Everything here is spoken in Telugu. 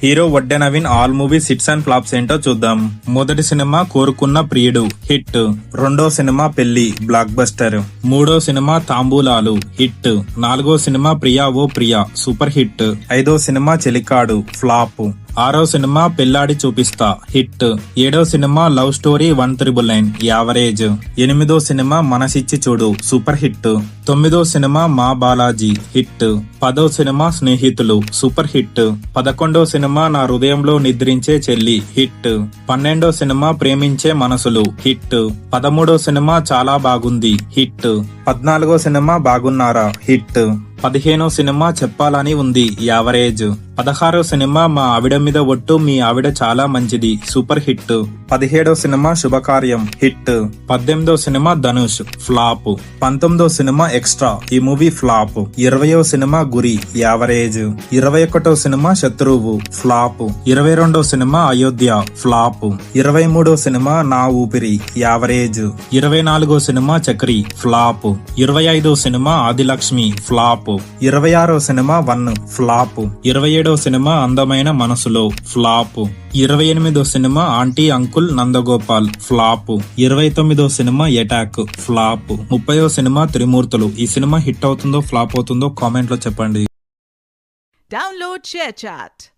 Hero Vadde Naveen all movies hits and flops ఏంటో చూద్దాం. మొదటి సినిమా కోరుకున్న ప్రియుడు హిట్. రెండో సినిమా పెళ్లి బ్లాక్ బస్టర్. మూడో సినిమా తాంబూలాలు హిట్. నాలుగో సినిమా ప్రియా ఓ ప్రియా సూపర్ హిట్. ఐదో సినిమా చెలికాడు ఫ్లాప్. ఆరో సినిమా పెళ్లాడి చూపిస్తా హిట్. ఏడో సినిమా లవ్ స్టోరీ 199 యావరేజ్. ఎనిమిదో సినిమా మనసిచ్చి చూడు సూపర్ హిట్. తొమ్మిదో సినిమా మా బాలాజీ హిట్. పదో సినిమా స్నేహితులు సూపర్ హిట్. 11వ సినిమా నా హృదయంలో నిద్రించే చెల్లి హిట్. 12వ సినిమా ప్రేమించే మనసులు హిట్. 13వ సినిమా చాలా బాగుంది హిట్. 14వ సినిమా బాగున్నారా హిట్. 15వ సినిమా చెప్పాలని ఉంది యావరేజ్. 16వ సినిమా మా ఆవిడ మీద ఒట్టు మీ ఆవిడ చాలా మంచిది సూపర్ హిట్. 17వ సినిమా శుభకార్యం హిట్. 18వ సినిమా ధనుష్ ఫ్లాప్. 19వ సినిమా ఎక్స్ట్రా ఈ మూవీ ఫ్లాప్. 20వ సినిమా గురి యావరేజ్. 21వ సినిమా శత్రువు ఫ్లాప్. 22వ సినిమా అయోధ్య ఫ్లాప్. 23వ సినిమా నా ఊపిరి యావరేజ్. 24వ సినిమా చక్రి ఫ్లాప్. 25వ సినిమా ఆదిలక్ష్మి ఫ్లాప్. 26వ సినిమా 1 ఫ్లాప్. 27వ సినిమా అందమైన మనసులో ఫ్లాప్. 28వ సినిమా ఆంటీ అంకుల్ నందగోపాల్ ఫ్లాప్. 29వ సినిమా ఎటాక్ ఫ్లాప్. 30వ సినిమా త్రిమూర్తులు. ఈ సినిమా హిట్ అవుతుందో ఫ్లాప్ అవుతుందో కామెంట్ లో చెప్పండి. Download ShareChat.